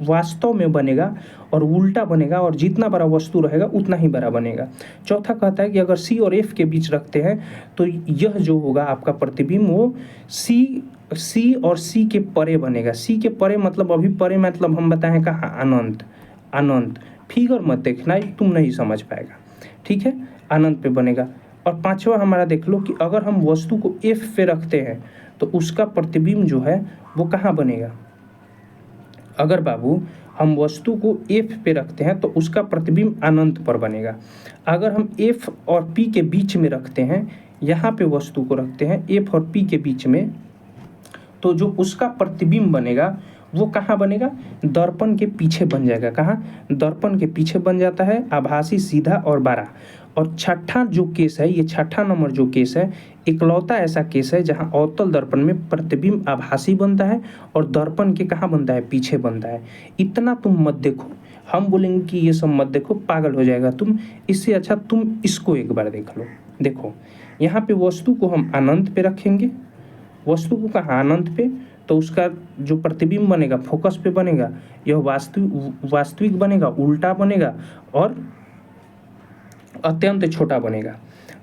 S1: वास्तव में बनेगा और उल्टा बनेगा, और जितना बड़ा वस्तु रहेगा उतना ही बड़ा बनेगा। चौथा कहता है कि अगर सी और एफ के बीच रखते हैं तो यह जो होगा आपका प्रतिबिंब वो सी और सी के परे बनेगा। सी के परे मतलब अभी परे मतलब हम बताएं कहाँ, अनंत, अनंत। फिगर मत देखना, तुम नहीं समझ पाएगा। ठीक है, अनंत पे बनेगा। और पांचवा हमारा देख लो कि अगर हम वस्तु को एफ पे रखते हैं तो उसका प्रतिबिंब जो है वो कहाँ बनेगा। अगर बाबू हम वस्तु को एफ पे रखते हैं तो उसका प्रतिबिंब अनंत पर बनेगा। अगर हम एफ और पी के बीच में रखते हैं, यहाँ पे वस्तु को रखते हैं एफ और पी के बीच में, तो जो उसका प्रतिबिंब बनेगा वो कहाँ बनेगा, दर्पण के पीछे बन जाएगा। कहाँ, दर्पण के पीछे बन जाता है, आभासी, सीधा और बड़ा। और छठा जो केस है, ये छठा नंबर जो केस है, इकलौता ऐसा केस है जहाँ अवतल दर्पण में प्रतिबिंब आभासी बनता है और दर्पण के कहाँ बनता है, पीछे बनता है। इतना तुम मत देखो, हम बोलेंगे कि ये सब मत देखो, पागल हो जाएगा तुम। इससे अच्छा तुम इसको एक बार देख लो। देखो यहाँ पे वस्तु को हम अनंत पे रखेंगे, वस्तु को कहाँ, अनंत पे, तो उसका जो प्रतिबिंब बनेगा फोकस पे बनेगा, यह वास्तविक बनेगा, उल्टा बनेगा और अत्यंत छोटा बनेगा।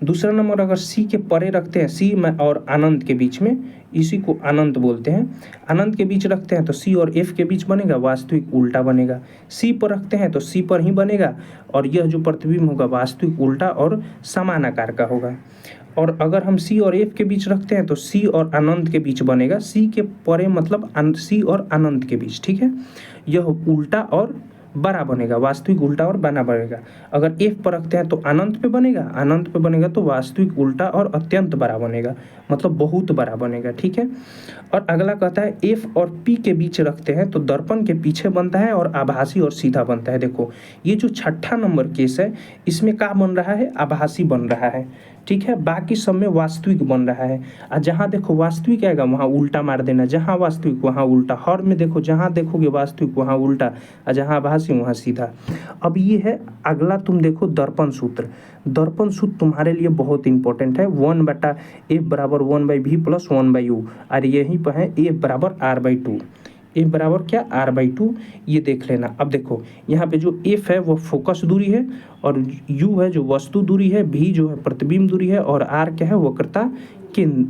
S1: दूसरा नंबर अगर सी के परे रखते हैं, सी में और अनंत के बीच में, इसी को अनंत बोलते हैं, अनंत के बीच रखते हैं तो सी और एफ के बीच बनेगा, वास्तविक उल्टा बनेगा। सी पर रखते हैं तो सी पर ही बनेगा और यह जो प्रतिबिंब होगा वास्तविक उल्टा और समान आकार का होगा। और अगर हम सी और एफ के बीच रखते हैं तो सी और अनंत के बीच बनेगा, सी के परे मतलब सी और अनंत के बीच। ठीक है, यह उल्टा और बड़ा बनेगा, वास्तविक उल्टा और बड़ा बनेगा। अगर एफ पर रखते हैं तो अनंत पे बनेगा, अनंत पे बनेगा तो वास्तविक उल्टा और अत्यंत बड़ा बनेगा, मतलब बहुत बड़ा बनेगा। ठीक है, और अगला कहता है एफ और पी के बीच रखते हैं तो दर्पण के पीछे बनता है और आभासी और सीधा बनता है। देखो ये जो छठा नंबर केस है इसमें क्या बन रहा है, आभासी बन रहा है। ठीक है, बाकी सब में वास्तविक बन रहा है। और जहाँ देखो वास्तविक आएगा वहाँ उल्टा मार देना, जहाँ वास्तविक वहाँ उल्टा। हर में देखो जहाँ देखोगे वास्तविक वहाँ उल्टा और जहाँ आभासी वहाँ सीधा। अब ये है अगला, तुम देखो दर्पण सूत्र। दर्पण सूत्र तुम्हारे लिए बहुत इंपॉर्टेंट है। 1/F बराबर 1/V प्लस 1/U, और यहीं पर है F बराबर R/2। F बराबर क्या, R/2, ये देख लेना। अब देखो यहाँ पे जो F है वो फोकस दूरी है और U है जो वस्तु दूरी है, V जो है प्रतिबिंब दूरी है और R क्या है,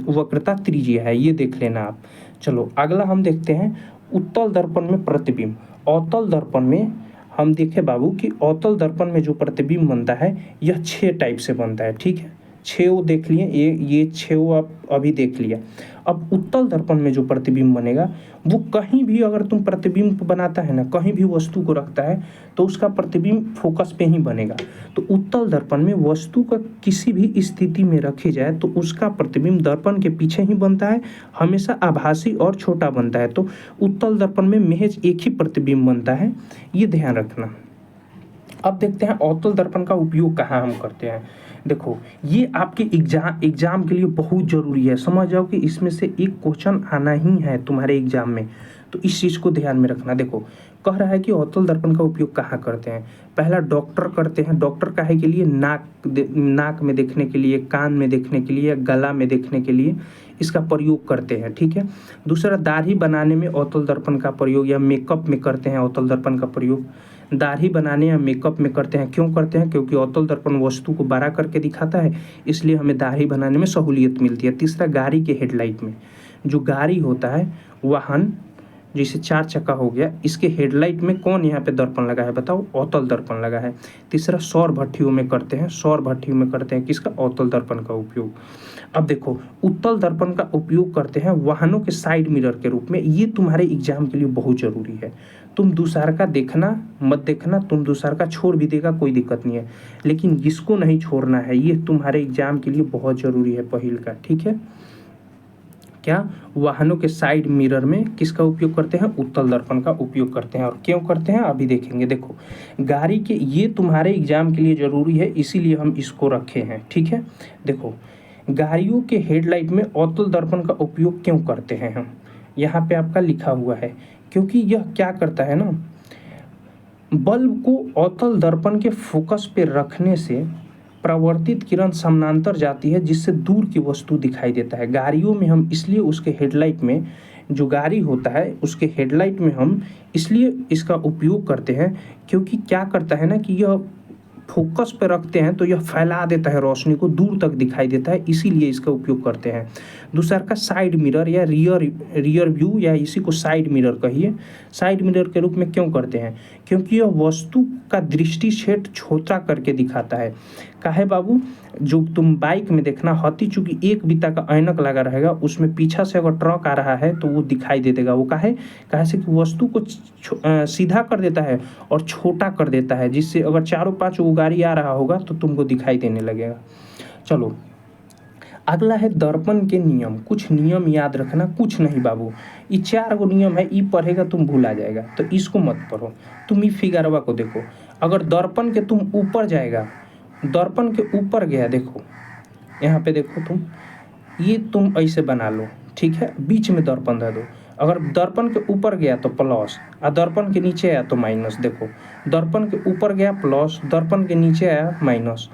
S1: वक्रता त्रिज्या है। ये देख लेना आप। चलो अगला हम देखते हैं उत्तल दर्पण में प्रतिबिंब। अवतल दर्पण में हम देखें बाबू कि अवतल दर्पण में जो प्रतिबिंब बनता है यह 6 टाइप से बनता है। ठीक है, 6 देख लिए, ये 6 आप अभी देख लिया। अब उत्तल दर्पण में जो प्रतिबिंब बनेगा वो कहीं भी अगर तुम प्रतिबिंब बनाता है ना, कहीं भी वस्तु को रखता है तो उसका प्रतिबिंब फोकस पे ही बनेगा। तो उत्तल दर्पण में वस्तु का किसी भी स्थिति में रखी जाए तो उसका प्रतिबिंब दर्पण के पीछे ही बनता है, हमेशा आभासी और छोटा बनता है। तो उत्तल दर्पण में महज एक ही प्रतिबिंब बनता है, ये ध्यान रखना। अब देखते हैं अवतल दर्पण का उपयोग कहाँ हम करते हैं। देखो ये आपके एग्जाम के लिए बहुत ज़रूरी है, समझ जाओ कि इसमें से एक क्वेश्चन आना ही है तुम्हारे एग्जाम में, तो इस चीज़ को ध्यान में रखना। देखो कह रहा है कि अवतल दर्पण का उपयोग कहाँ करते हैं। पहला डॉक्टर करते हैं, डॉक्टर काहे के लिए, नाक में देखने के लिए, कान में देखने के लिए, गला में देखने के लिए इसका प्रयोग करते हैं। ठीक है, दूसरा दाढ़ी बनाने में अवतल दर्पण का प्रयोग या मेकअप में करते हैं अवतल दर्पण का प्रयोग। दाढ़ी बनाने या मेकअप में करते हैं। क्यों करते हैं? क्योंकि अवतल दर्पण वस्तु को बड़ा करके दिखाता है, इसलिए हमें दाढ़ी बनाने में सहूलियत मिलती है। तीसरा, गाड़ी के हेडलाइट में, जो गाड़ी होता है, वाहन जैसे 4 चक्का हो गया, इसके हेडलाइट में कौन यहाँ पे दर्पण लगा है? बताओ, अवतल दर्पण लगा है। तीसरा, सौर भट्टियों में करते हैं, सौर भट्टियों में करते हैं किसका? अवतल दर्पण का उपयोग। अब देखो, उत्तल दर्पण का उपयोग करते हैं वाहनों के साइड मिरर के रूप में। ये तुम्हारे एग्जाम के लिए बहुत जरूरी है। तुम दूसरा का देखना मत देखना, तुम दूसरा का छोड़ भी देगा कोई दिक्कत नहीं है, लेकिन इसको नहीं छोड़ना है, ये तुम्हारे एग्जाम के लिए बहुत जरूरी है पहिल का। ठीक है, क्या? वाहनों के साइड मिरर में किसका उपयोग करते हैं? उत्तल दर्पण का उपयोग करते हैं। और क्यों करते हैं अभी देखेंगे। देखो, गाड़ी के, ये तुम्हारे एग्जाम के लिए जरूरी है, इसीलिए हम इसको रखे हैं। ठीक है, देखो, गाड़ियों के हेडलाइट में अवतल दर्पण का उपयोग क्यों करते हैं हम? यहाँ पे आपका लिखा हुआ है, क्योंकि यह क्या करता है ना, बल्ब को अवतल दर्पण के फोकस पे रखने से परावर्तित किरण समानांतर जाती है, जिससे दूर की वस्तु दिखाई देता है। गाड़ियों में हम इसलिए उसके हेडलाइट में, जो गाड़ी होता है उसके हेडलाइट में हम इसलिए इसका उपयोग करते हैं, क्योंकि क्या करता है ना कि यह फोकस पे रखते हैं तो यह फैला देता है रोशनी को, दूर तक दिखाई देता है, इसीलिए इसका उपयोग करते हैं। दूसरा का साइड मिरर या रियर व्यू, या इसी को साइड मिरर कहिए। साइड मिरर के रूप में क्यों करते हैं? क्योंकि यह वस्तु का दृष्टि क्षेत्र छोटा करके दिखाता है। काहे बाबू? जो तुम बाइक में देखना, हती चूंकि एक बित्ता का ऐनक लगा रहेगा, उसमें पीछा से अगर ट्रक आ रहा है तो वो दिखाई दे देगा। वो काहे से कि वस्तु को सीधा कर देता है और छोटा कर देता है, जिससे अगर चारों पांच वो गाड़ी आ रहा होगा तो तुमको दिखाई देने लगेगा। चलो, अगला है दर्पण के नियम। कुछ नियम याद रखना, कुछ नहीं बाबू, ये 4 गो नियम है, ये पढ़ेगा तुम भूला जाएगा, तो इसको मत पढ़ो। तुम ये फिगरवा को देखो, अगर दर्पण के तुम ऊपर जाएगा, दर्पण के ऊपर गया, देखो यहाँ पे देखो तुम, ये तुम ऐसे बना लो, ठीक है, बीच में दर्पण दे दो। अगर दर्पण के ऊपर गया तो प्लस, और दर्पण के नीचे आया तो माइनस। देखो, दर्पण के ऊपर गया प्लस, दर्पण के नीचे आया माइनस।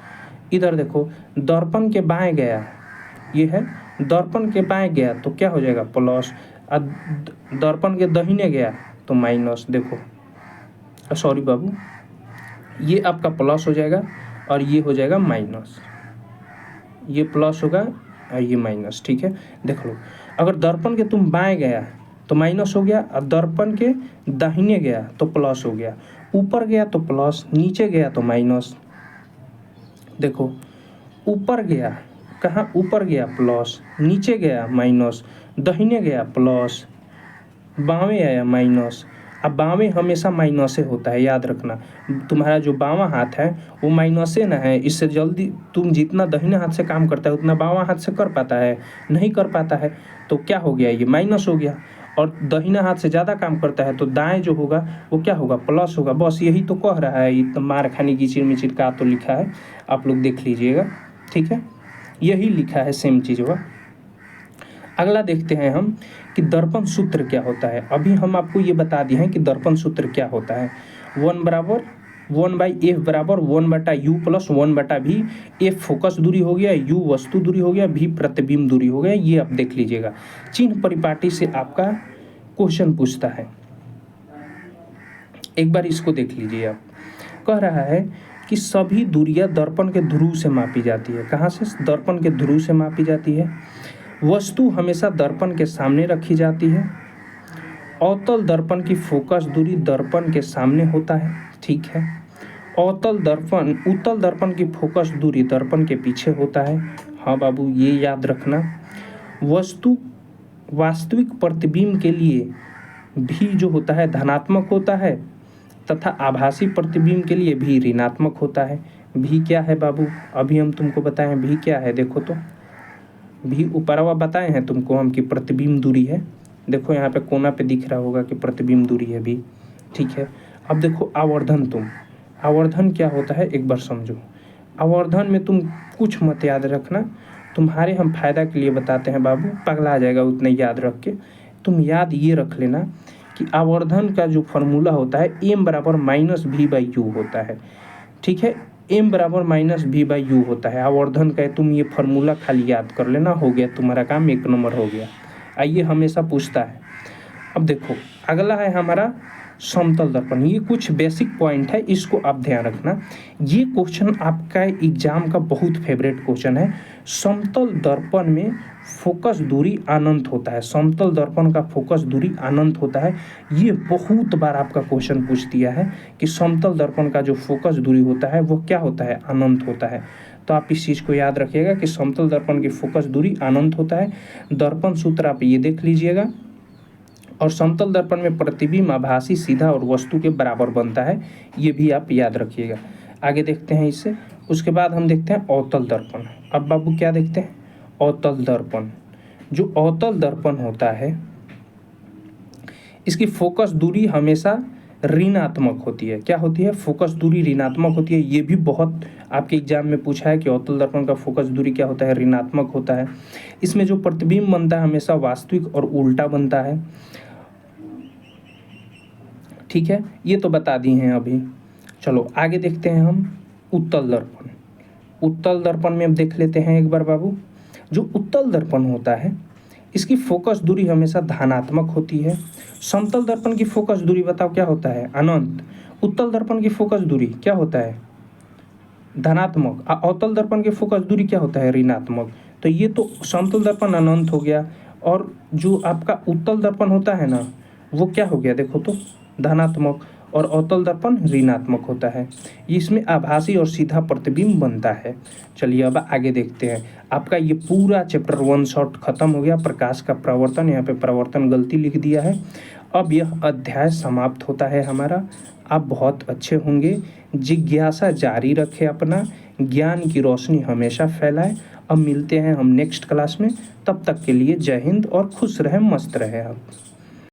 S1: इधर देखो, दर्पण के बाएं गया, ये है, दर्पण के बाएं गया तो क्या हो जाएगा? प्लस। और दर्पण के दाहिने गया तो माइनस। देखो, सॉरी बाबू, ये आपका प्लस हो जाएगा और ये हो जाएगा माइनस, ये प्लस होगा और ये माइनस। ठीक है, देख लो, अगर दर्पण के तुम बाएं गया तो माइनस हो गया, और दर्पण के दाहिने गया तो प्लस हो गया। ऊपर गया तो प्लस, नीचे गया तो माइनस। देखो, ऊपर गया, कहाँ ऊपर गया प्लस, नीचे गया माइनस, दाहिने गया प्लस, बावें आया माइनस। अब बावें हमेशा माइनस से होता है, याद रखना। तुम्हारा जो बावां हाथ है वो माइनस से ना है, इससे जल्दी तुम जितना दाहिने हाथ से काम करता है उतना बावां हाथ से कर पाता है? नहीं कर पाता है। तो क्या हो गया? ये माइनस हो गया। और दाहिना हाथ से ज़्यादा काम करता है तो दाएं जो होगा वो क्या होगा? प्लस होगा। बस यही तो कह रहा है, ये मार खाने की चिरमिचिर का तो लिखा है, आप लोग देख लीजिएगा। ठीक है, यही लिखा है सेम चीज़ हुआ। अगला देखते हैं हम कि दर्पण सूत्र क्या होता है। अभी हम आपको ये बता दिए हैं कि दर्पण सूत्र क्या होता है। 1/1/f बराबर 1/u plus 1/v। f focus दूरी हो गया, u वस्तु दूरी हो गया, v प्रतिबिंब दूरी हो गया। ये आप देख लीजिएगा, चिन्ह परिपाटी से आपका क्वेश्चन पूछता है। एक बार इसको देख लीजिए आप। कह रहा है कि सभी दूरियां दर्पण के ध्रुव से मापी जाती है। कहाँ से? दर्पण के ध्रुव से मापी जाती है। वस्तु हमेशा दर्पण के सामने रखी जाती है। अवतल दर्पण की फोकस दूरी दर्पण के सामने होता है। ठीक है, उत्तल दर्पण की फोकस दूरी दर्पण के पीछे होता है। हाँ बाबू, ये याद रखना। वस्तु वास्तविक प्रतिबिंब के लिए भी जो होता है धनात्मक होता है, तथा आभासी प्रतिबिंब के लिए भी ऋणात्मक होता है। भी क्या है बाबू? अभी हम तुमको बताएं भी क्या है। देखो तो, भी ऊपरवा बताए हैं तुमको हम कि प्रतिबिंब दूरी है। देखो यहाँ पे कोना पे दिख रहा होगा कि प्रतिबिंब दूरी है भी। ठीक है, अब देखो आवर्धन। आवर्धन क्या होता है एक बार समझो। आवर्धन में तुम कुछ मत याद रखना, तुम्हारे हम फायदा के लिए बताते हैं बाबू, पगला जाएगा उतना याद रख के। तुम याद ये रख लेना कि आवर्धन का जो फॉर्मूला होता है m बराबर -v/u होता है। ठीक है, m बराबर -v/u होता है आवर्धन का। तुम ये फॉर्मूला खाली याद कर लेना, हो गया तुम्हारा काम, 1 नंबर हो गया। आइए, हमेशा पूछता है। अब देखो, अगला है हमारा समतल दर्पण, ये कुछ बेसिक पॉइंट है, इसको आप ध्यान रखना। ये क्वेश्चन आपका एग्जाम का बहुत फेवरेट क्वेश्चन है। समतल दर्पण में फोकस दूरी अनंत होता है, समतल दर्पण का फोकस दूरी अनंत होता है। ये बहुत बार आपका क्वेश्चन पूछ दिया है कि समतल दर्पण का जो फोकस दूरी होता है वो क्या होता है, अनंत होता है। तो आप इस चीज़ को याद रखिएगा कि समतल दर्पण की फोकस दूरी अनंत होता है। दर्पण सूत्र आप ये देख लीजिएगा। और समतल दर्पण में प्रतिबिंब आभासी, सीधा और वस्तु के बराबर बनता है, ये भी आप याद रखिएगा। आगे देखते हैं इससे। उसके बाद हम देखते हैं अवतल दर्पण। अब बाबू क्या देखते हैं, अवतल दर्पण। जो अवतल दर्पण होता है इसकी फोकस दूरी हमेशा ऋणात्मक होती है। क्या होती है, फोकस दूरी ऋणात्मक होती है। ये भी बहुत आपके एग्जाम में पूछा है कि अवतल दर्पण का फोकस दूरी क्या होता है, ऋणात्मक होता है। इसमें जो प्रतिबिंब बनता है हमेशा वास्तविक और उल्टा बनता है। ठीक है, ये तो बता दिए हैं अभी। चलो आगे देखते हैं हम उत्तल दर्पण। उत्तल दर्पण में अब देख लेते हैं एक बार बाबू। जो उत्तल दर्पण होता है इसकी फोकस दूरी हमेशा धनात्मक होती है। समतल दर्पण की फोकस दूरी बताओ क्या होता है, अनंत। उत्तल दर्पण की फोकस दूरी क्या होता है, धनात्मक। अवतल दर्पण की फोकस दूरी क्या होता है, ऋणात्मक। तो ये तो समतल दर्पण अनंत हो गया, और जो आपका उत्तल दर्पण होता है ना वो क्या हो गया, देखो तो धनात्मक, और अवतल दर्पण ऋणात्मक होता है। इसमें आभासी और सीधा प्रतिबिंब बनता है। चलिए अब आगे देखते हैं। आपका ये पूरा चैप्टर 1 शॉट खत्म हो गया। प्रकाश का प्रवर्तन, यहाँ पे प्रवर्तन गलती लिख दिया है। अब यह अध्याय समाप्त होता है हमारा। आप बहुत अच्छे होंगे। जिज्ञासा जारी रखें, अपना ज्ञान की रोशनी हमेशा फैलाएं। अब मिलते हैं हम नेक्स्ट क्लास में। तब तक के लिए जय हिंद और खुश रहें, मस्त रहें आप।